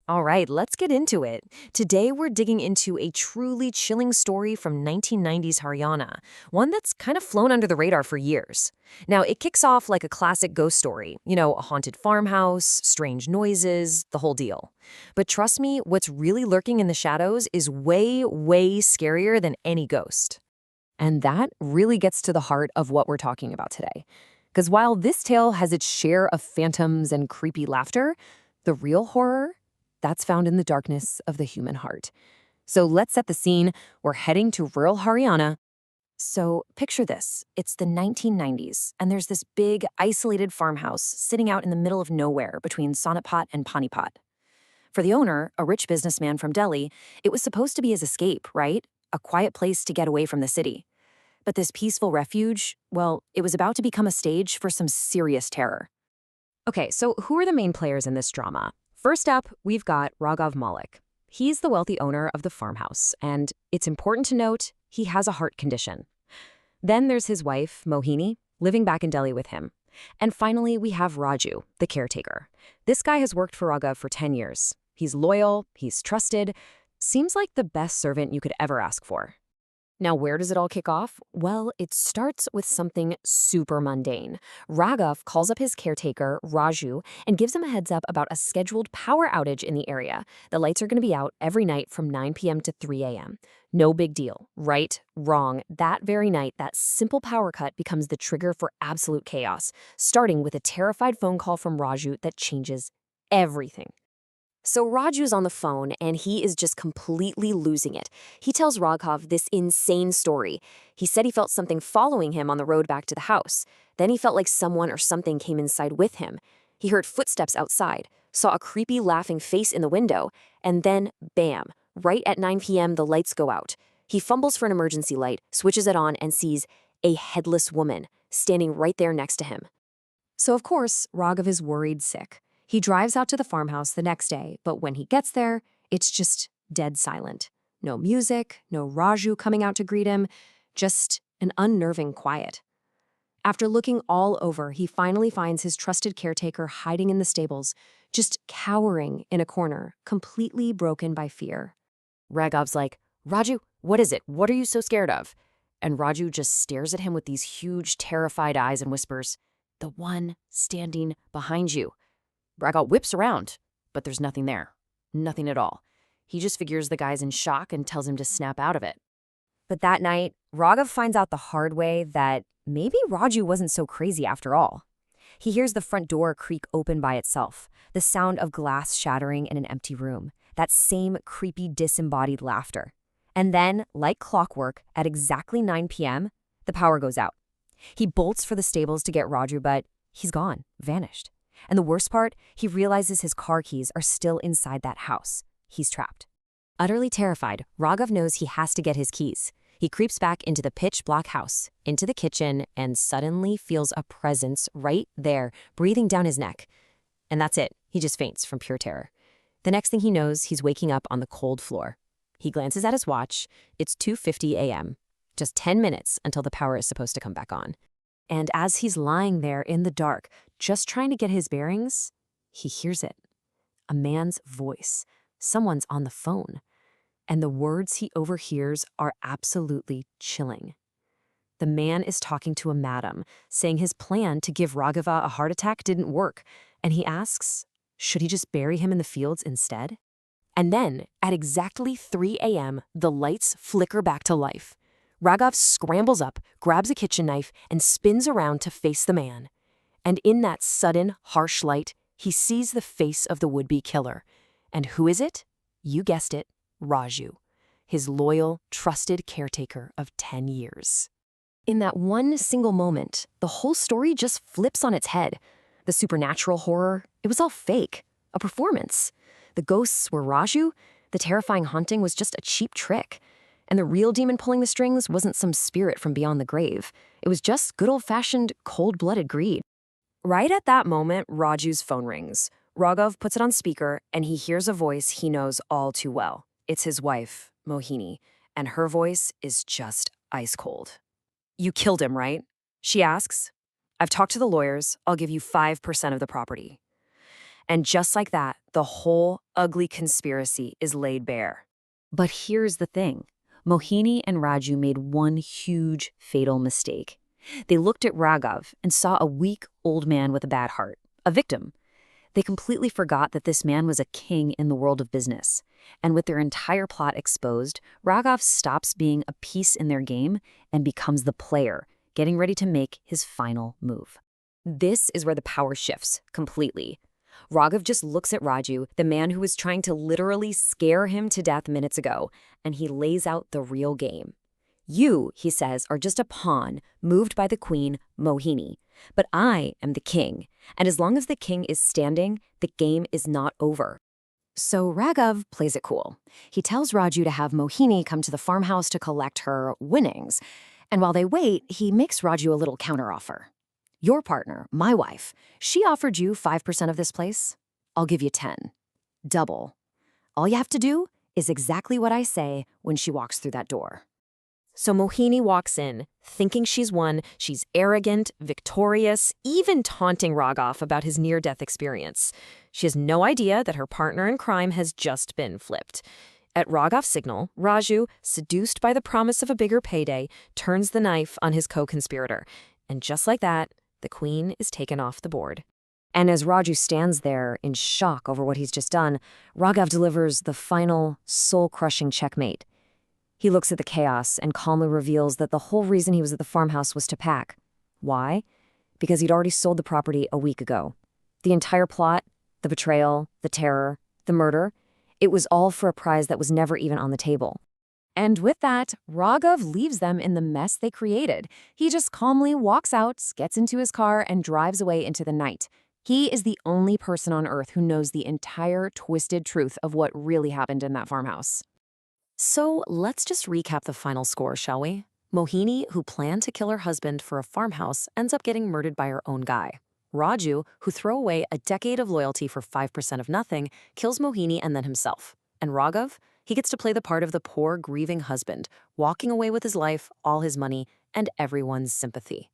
All right, let's get into it. Today we're digging into a truly chilling story from 1990s Haryana, one that's kind of flown under the radar for years. Now, it kicks off like a classic ghost story, a haunted farmhouse, strange noises, the whole deal. But trust me, what's really lurking in the shadows is way, way scarier than any ghost. And that really gets to the heart of what we're talking about today. Because while this tale has its share of phantoms and creepy laughter, the real horror, that's found in the darkness of the human heart. So let's set the scene. We're heading to rural Haryana. So picture this. It's the 1990s, and there's this big, isolated farmhouse sitting out in the middle of nowhere between Sonitpat and Panipat. For the owner, a rich businessman from Delhi, it was supposed to be his escape, right? A quiet place to get away from the city. But this peaceful refuge, well, it was about to become a stage for some serious terror. Okay, so who are the main players in this drama? First up, we've got Raghav Malik. He's the wealthy owner of the farmhouse, and it's important to note he has a heart condition. Then there's his wife, Mohini, living back in Delhi with him. And finally, we have Raju, the caretaker. This guy has worked for Raghav for 10 years. He's loyal, he's trusted, seems like the best servant you could ever ask for. Now, where does it all kick off? Well, it starts with something super mundane. Raghav calls up his caretaker, Raju, and gives him a heads up about a scheduled power outage in the area. The lights are going to be out every night from 9 p.m. to 3 a.m. No big deal. Right? Wrong. That very night, that simple power cut becomes the trigger for absolute chaos, starting with a terrified phone call from Raju that changes everything. So Raju's on the phone, and he is just completely losing it. He tells Raghav this insane story. He said he felt something following him on the road back to the house. Then he felt like someone or something came inside with him. He heard footsteps outside, saw a creepy laughing face in the window, and then, bam, right at 9 p.m. the lights go out. He fumbles for an emergency light, switches it on, and sees a headless woman standing right there next to him. So of course, Raghav is worried sick. He drives out to the farmhouse the next day, but when he gets there, it's just dead silent. No music, no Raju coming out to greet him, just an unnerving quiet. After looking all over, he finally finds his trusted caretaker hiding in the stables, just cowering in a corner, completely broken by fear. Raghav's like, "Raju, what is it? What are you so scared of?" And Raju just stares at him with these huge, terrified eyes and whispers, "The one standing behind you." Raghav whips around, but there's nothing there. Nothing at all. He just figures the guy's in shock and tells him to snap out of it. But that night, Raghav finds out the hard way that maybe Raju wasn't so crazy after all. He hears the front door creak open by itself, the sound of glass shattering in an empty room, that same creepy disembodied laughter. And then, like clockwork, at exactly 9 p.m., the power goes out. He bolts for the stables to get Raju, but he's gone, vanished. And the worst part, he realizes his car keys are still inside that house. He's trapped. Utterly terrified, Raghav knows he has to get his keys. He creeps back into the pitch-black house, into the kitchen, and suddenly feels a presence right there, breathing down his neck. And that's it. He just faints from pure terror. The next thing he knows, he's waking up on the cold floor. He glances at his watch. It's 2:50 a.m. Just 10 minutes until the power is supposed to come back on. And as he's lying there in the dark, just trying to get his bearings, he hears it. A man's voice. Someone's on the phone. And the words he overhears are absolutely chilling. The man is talking to a madam, saying his plan to give Raghava a heart attack didn't work, and he asks, should he just bury him in the fields instead? And then, at exactly 3 a.m., the lights flicker back to life. Raghav scrambles up, grabs a kitchen knife, and spins around to face the man. And in that sudden, harsh light, he sees the face of the would-be killer. And who is it? You guessed it, Raju, his loyal, trusted caretaker of 10 years. In that one single moment, the whole story just flips on its head. The supernatural horror, it was all fake, a performance. The ghosts were Raju, the terrifying haunting was just a cheap trick. And the real demon pulling the strings wasn't some spirit from beyond the grave. It was just good old-fashioned, cold-blooded greed. Right at that moment, Raju's phone rings. Raghav puts it on speaker, and he hears a voice he knows all too well. It's his wife, Mohini, and her voice is just ice cold. "You killed him, right?" she asks. "I've talked to the lawyers. I'll give you 5% of the property." And just like that, the whole ugly conspiracy is laid bare. But here's the thing. Mohini and Raju made one huge, fatal mistake. They looked at Raghav and saw a weak, old man with a bad heart, a victim. They completely forgot that this man was a king in the world of business. And with their entire plot exposed, Raghav stops being a piece in their game and becomes the player, getting ready to make his final move. This is where the power shifts completely. Raghav just looks at Raju, the man who was trying to literally scare him to death minutes ago, and he lays out the real game. You, he says, are just a pawn moved by the queen, Mohini. But I am the king, and as long as the king is standing, the game is not over. So Raghav plays it cool. He tells Raju to have Mohini come to the farmhouse to collect her winnings. And while they wait, he makes Raju a little counteroffer. Your partner, my wife, she offered you 5% of this place. I'll give you 10. Double. All you have to do is exactly what I say when she walks through that door. So Mohini walks in, thinking she's won. She's arrogant, victorious, even taunting Raghav about his near-death experience. She has no idea that her partner in crime has just been flipped. At Raghav's signal, Raju, seduced by the promise of a bigger payday, turns the knife on his co-conspirator. And just like that, the queen is taken off the board. And as Raju stands there in shock over what he's just done, Raghav delivers the final, soul-crushing checkmate. He looks at the chaos and calmly reveals that the whole reason he was at the farmhouse was to pack. Why? Because he'd already sold the property a week ago. The entire plot, the betrayal, the terror, the murder, it was all for a prize that was never even on the table. And with that, Raghav leaves them in the mess they created. He just calmly walks out, gets into his car, and drives away into the night. He is the only person on Earth who knows the entire twisted truth of what really happened in that farmhouse. So let's just recap the final score, shall we? Mohini, who planned to kill her husband for a farmhouse, ends up getting murdered by her own guy. Raju, who threw away a decade of loyalty for 5% of nothing, kills Mohini and then himself. And Raghav, he gets to play the part of the poor, grieving husband, walking away with his life, all his money, and everyone's sympathy.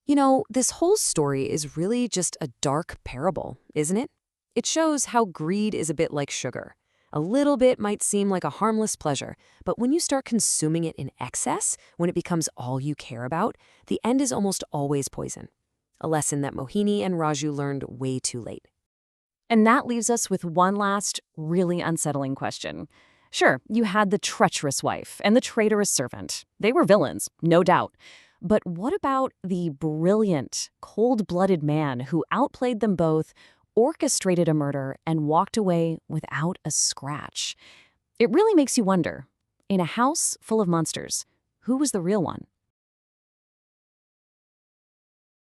You know, this whole story is really just a dark parable, isn't it? It shows how greed is a bit like sugar. A little bit might seem like a harmless pleasure, but when you start consuming it in excess, when it becomes all you care about, the end is almost always poison. A lesson that Mohini and Raju learned way too late. And that leaves us with one last, really unsettling question. Sure, you had the treacherous wife and the traitorous servant. They were villains, no doubt. But what about the brilliant, cold-blooded man who outplayed them both, orchestrated a murder, and walked away without a scratch? It really makes you wonder, in a house full of monsters, who was the real one?